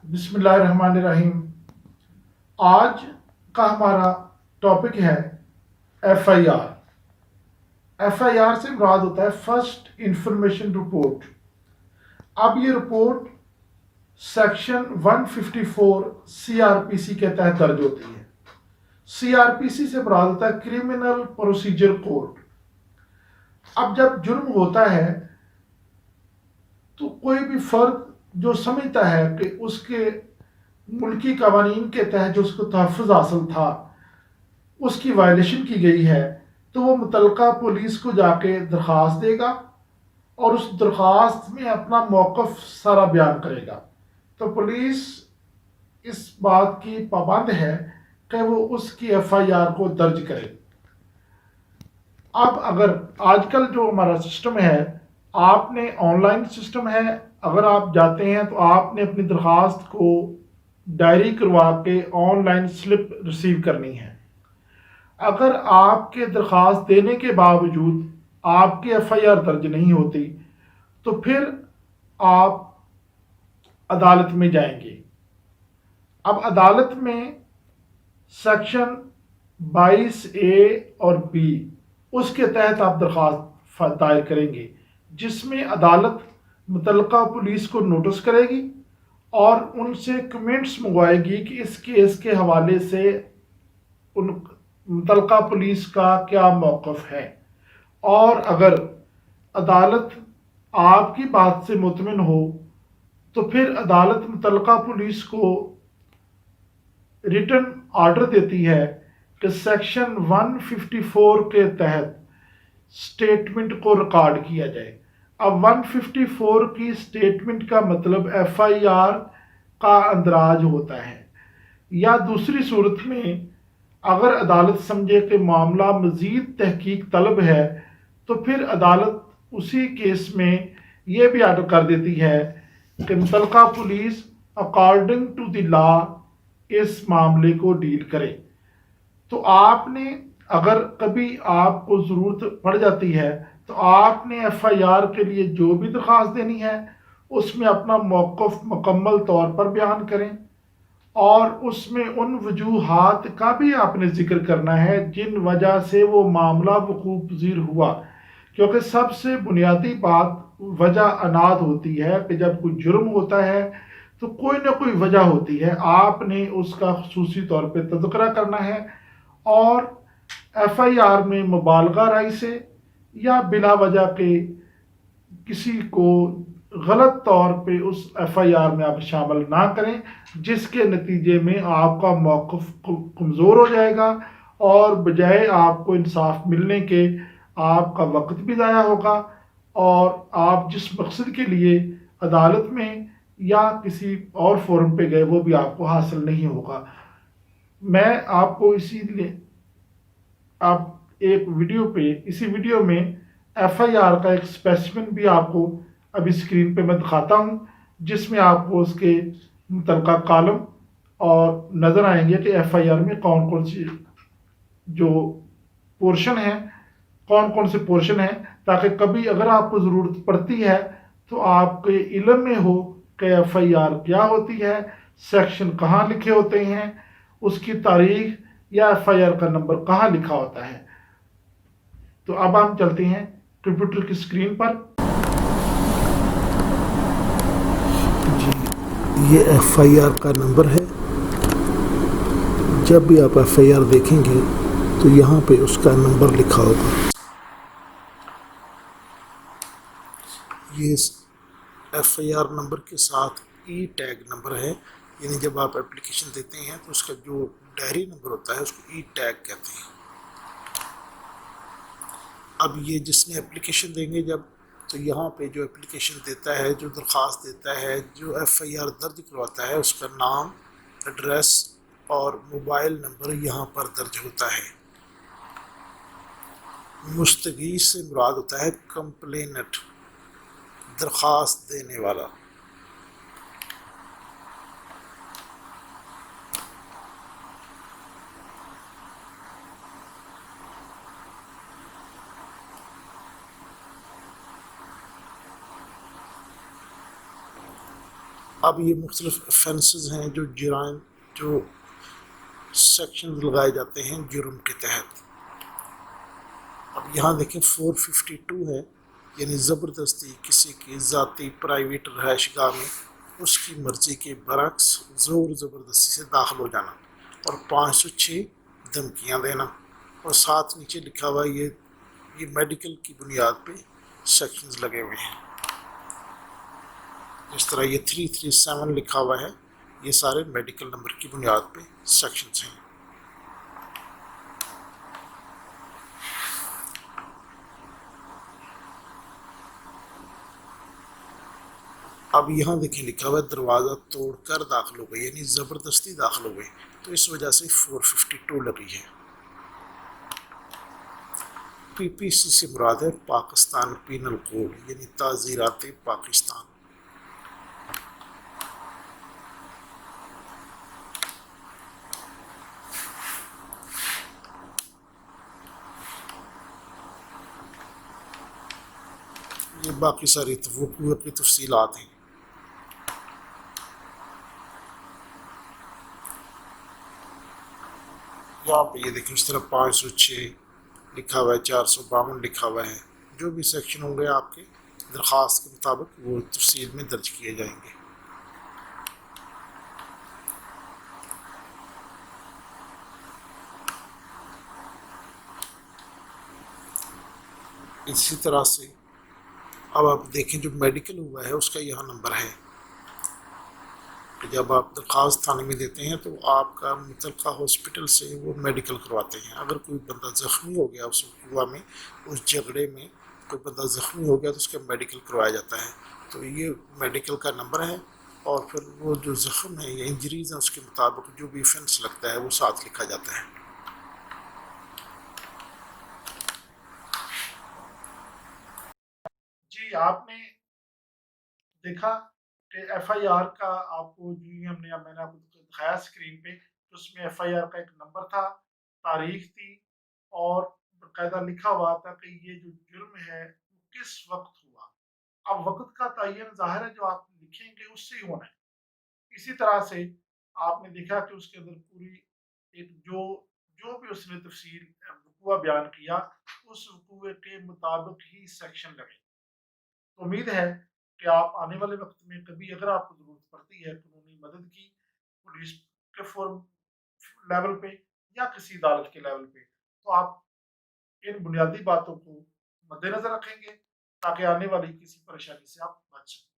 बिस्मिल्लाहिर्रहमानिर्रहीम। आज का हमारा टॉपिक है एफआईआर। एफआईआर से मुराद होता है फर्स्ट इंफॉर्मेशन रिपोर्ट। अब ये रिपोर्ट सेक्शन 154 सीआरपीसी के तहत दर्ज होती है। सीआरपीसी से मुराद होता है क्रिमिनल प्रोसीजर कोड। अब जब जुर्म होता है तो कोई भी फर्द जो समझता है कि उसके मुल्की कवानीन के तहत जो उसको तहफ़्फ़ुज़ हासिल था उसकी वायलेशन की गई है, तो वो मुतलका पुलिस को जाके दरख्वास्त देगा और उस दरख्वास्त में अपना मौक़िफ़ सारा बयान करेगा। तो पुलिस इस बात की पाबंद है कि वो उसकी एफआईआर को दर्ज करे। अब अगर आजकल जो हमारा सिस्टम है, आपने ऑनलाइन सिस्टम है, अगर आप जाते हैं तो आपने अपनी दरख्वास्त को डायरी करवा के ऑनलाइन स्लिप रिसीव करनी है। अगर आपके दरख्वास्त देने के बावजूद आपकी एफआईआर दर्ज नहीं होती तो फिर आप अदालत में जाएंगे। अब अदालत में सेक्शन 22A और B उसके तहत आप दरख्वास्त दायर करेंगे, जिसमें अदालत मुतलका पुलिस को नोटिस करेगी और उनसे कमेंट्स मंगवाएगी कि इस केस के हवाले से उन मुतलका पुलिस का क्या मौक़िफ़ है। और अगर अदालत आपकी बात से मुतमिन हो तो फिर अदालत मुतलका पुलिस को रिटन ऑर्डर देती है कि सेक्शन 154 के तहत स्टेटमेंट को रिकॉर्ड किया जाए। अब 154 की स्टेटमेंट का मतलब एफआईआर का अंदराज होता है, या दूसरी सूरत में अगर अदालत समझे कि मामला मज़ीद तहकीक तलब है तो फिर अदालत उसी केस में ये भी ऑर्डर कर देती है कि मुतलका police according to the law इस मामले को डील करे। तो आपने अगर कभी आपको ज़रूरत पड़ जाती है तो आपने एफआईआर के लिए जो भी दरख्वास्त देनी है उसमें अपना मौक़िफ़ मुकम्मल तौर पर बयान करें और उसमें उन वजूहात का भी आपने ज़िक्र करना है जिन वजह से वो मामला वक़ूअ पज़ीर हुआ। क्योंकि सबसे बुनियादी बात वजह अनाद होती है कि जब कोई जुर्म होता है तो कोई ना कोई वजह होती है, आपने उसका खुसूसी तौर पे तज़किरा करना है और एफआईआर में मुबालगा राय से या बिला वजह के किसी को गलत तौर पे उस एफआईआर में आप शामिल ना करें, जिसके नतीजे में आपका मौक़िफ़ कमज़ोर हो जाएगा और बजाय आपको इंसाफ मिलने के आपका वक्त भी ज़ाया होगा और आप जिस मकसद के लिए अदालत में या किसी और फोरम पे गए वो भी आपको हासिल नहीं होगा। मैं आपको इसीलिए आप एक वीडियो पे इसी वीडियो में एफआईआर का एक स्पेसिमेन भी आपको अभी स्क्रीन पे मैं दिखाता हूँ, जिसमें आपको उसके मुतलका कॉलम और नज़र आएंगे कि एफआईआर में कौन कौन सी जो पोर्शन है, कौन कौन से पोर्शन हैं, ताकि कभी अगर आपको ज़रूरत पड़ती है तो आपके इल्म में हो कि एफआईआर क्या होती है, सेक्शन कहाँ लिखे होते हैं, उसकी तारीख या एफआईआर का नंबर कहाँ लिखा होता है। तो अब हम चलते हैं कंप्यूटर की स्क्रीन पर। जी, ये एफआईआर का नंबर है। जब भी आप एफआईआर देखेंगे तो यहाँ पे उसका नंबर लिखा होगा। ये एफआईआर नंबर के साथ ई टैग नंबर है, यानी जब आप एप्लीकेशन देते हैं तो उसका जो डायरी नंबर होता है उसको ई टैग कहते हैं। अब ये जिसने एप्लीकेशन देंगे जब, तो यहाँ पे जो एप्लीकेशन देता है, जो दरख्वास्त देता है, जो एफआईआर दर्ज करवाता है, उसका नाम, एड्रेस और मोबाइल नंबर यहाँ पर दर्ज होता है। मुस्तगीस से मुराद होता है कंप्लेनेंट, दरख्वास्त देने वाला। اب یہ مختلف افینسز ہیں جو جرائم جو سیکشن لگائے جاتے ہیں جرم کے تحت. اب یہاں دیکھیں 452 ہے، یعنی زبردستی کسی کی ذاتی پرائیویٹ رہائش گاہ میں اس کی مرضی کے برعکس زور زبردستی سے داخل ہو جانا. اور 506 دھمکیاں دینا. اور ساتھ نیچے لکھا ہوا ہے یہ میڈیکل کی بنیاد پہ سیکشنز لگے ہوئے ہیں. جس طرح یہ 337 لکھا ہوا ہے، یہ سارے میڈیکل نمبر کی بنیاد پہ سیکشنز ہیں. اب یہاں دیکھیں لکھا ہوا ہے دروازہ توڑ کر داخل ہو گئے، یعنی زبردستی داخل ہو گئے، تو اس وجہ سے 452 لگی ہے. پی پی سی سے مراد ہے پاکستان پینل کوڈ، یعنی تعزیرات پاکستان. یہ باقی ساری وقوع کی تفصیلات ہیں. یہاں پہ یہ دیکھیں اس طرح 506 لکھا ہوا ہے، 452 لکھا ہوا ہے. جو بھی سیکشن ہوں گے آپ کے درخواست کے مطابق وہ تفصیل میں درج کیے جائیں گے. اسی طرح سے اب آپ دیکھیں جو میڈیکل ہوا ہے اس کا یہاں نمبر ہے. جب آپ درخواست تھانے میں دیتے ہیں تو آپ کا متعلقہ ہاسپٹل سے وہ میڈیکل کرواتے ہیں. اگر کوئی بندہ زخمی ہو گیا اس وقوع میں، اس جھگڑے میں کوئی بندہ زخمی ہو گیا تو اس کا میڈیکل کروایا جاتا ہے. تو یہ میڈیکل کا نمبر ہے، اور پھر وہ جو زخم ہے یا انجریز ہیں اس کے مطابق جو بھی فنس لگتا ہے وہ ساتھ لکھا جاتا ہے. جی آپ نے دیکھا کہ ایف آئی آر کا آپ کو جو میں نے آپ کو دکھایا اسکرین پہ، تو اس میں ایف آئی آر کا ایک نمبر تھا، تاریخ تھی، اور باقاعدہ لکھا ہوا تھا کہ یہ جو جرم ہے وہ کس وقت ہوا. اب وقت کا تعین ظاہر ہے جو آپ لکھیں گے اس سے ہی ہونا ہے. اسی طرح سے آپ نے دیکھا کہ اس کے اندر پوری ایک جو بھی اس نے تفصیل وقوع بیان کیا اس وقوع کے مطابق ہی سیکشن لگے. تو امید ہے کہ آپ آنے والے وقت میں کبھی اگر آپ کو ضرورت پڑتی ہے قانونی مدد کی، پولیس کے فورم لیول پہ یا کسی عدالت کے لیول پہ، تو آپ ان بنیادی باتوں کو مد نظر رکھیں گے تاکہ آنے والی کسی پریشانی سے آپ بچ سکیں.